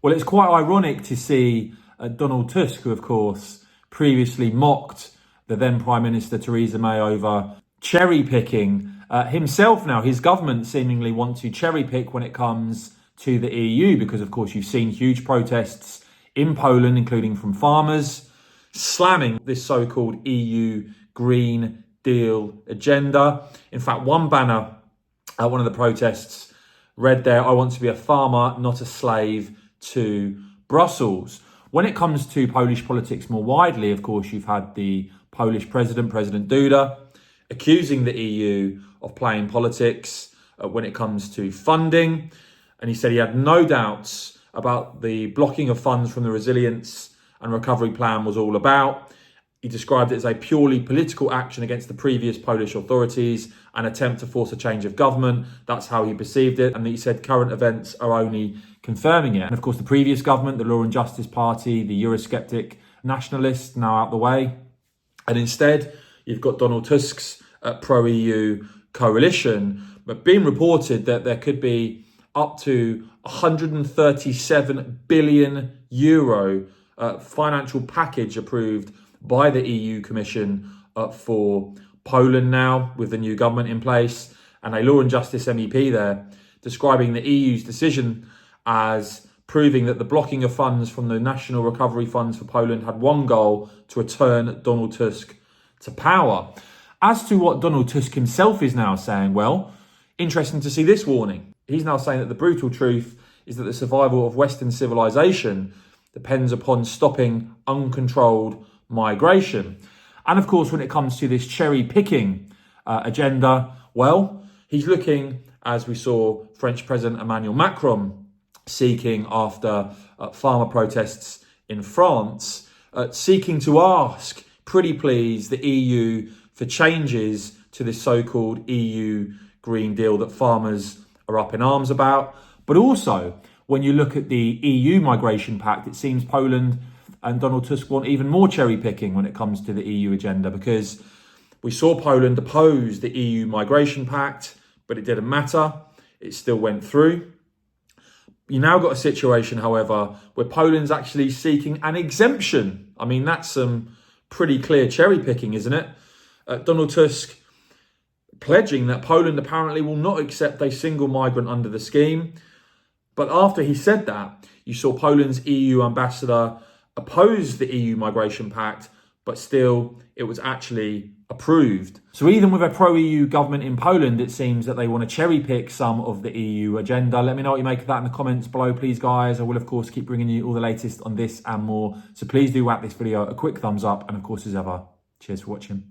Well, it's quite ironic to see Donald Tusk, who of course previously mocked the then Prime Minister Theresa May over cherry picking. Himself now, his government seemingly want to cherry pick when it comes to the EU, because of course you've seen huge protests in Poland, including from farmers, slamming this so-called EU Green Deal agenda. In fact, one banner at one of the protests read there, "I want to be a farmer, not a slave to Brussels." When it comes to Polish politics more widely, of course, you've had the Polish president, President Duda, accusing the EU of playing politics when it comes to funding. And he said he had no doubts about the blocking of funds from the Resilience and Recovery Plan was all about. He described it as a purely political action against the previous Polish authorities, an attempt to force a change of government. That's how he perceived it. And he said current events are only confirming it. And of course, the previous government, the Law and Justice Party, the Eurosceptic nationalists, now out the way. And instead, you've got Donald Tusk's pro-EU coalition, but being reported that there could be up to 137 billion euro financial package approved by the EU Commission for Poland now, with the new government in place, and a Law and Justice MEP there describing the EU's decision as proving that the blocking of funds from the National Recovery Funds for Poland had one goal: to return Donald Tusk to power. As to what Donald Tusk himself is now saying, well, interesting to see this warning. He's now saying that the brutal truth is that the survival of Western civilization depends upon stopping uncontrolled migration. And of course, when it comes to this cherry picking agenda, well, he's looking, as we saw French President Emmanuel Macron seeking after farmer protests in France, seeking to ask, pretty please, the EU for changes to this so-called EU Green Deal that farmers are up in arms about. But also, when you look at the EU Migration Pact, it seems Poland and Donald Tusk want even more cherry picking when it comes to the EU agenda, because we saw Poland oppose the EU Migration Pact, but it didn't matter. It still went through. You now got a situation, however, where Poland's actually seeking an exemption. I mean, that's some pretty clear cherry picking, isn't it? Donald Tusk pledging that Poland apparently will not accept a single migrant under the scheme. But after he said that, you saw Poland's EU ambassador oppose the EU Migration Pact, but still it was actually approved. So even with a pro-EU government in Poland, it seems that they want to cherry pick some of the EU agenda. Let me know what you make of that in the comments below, please, guys. I will, of course, keep bringing you all the latest on this and more. So please do whack this video a quick thumbs up. And of course, as ever, cheers for watching.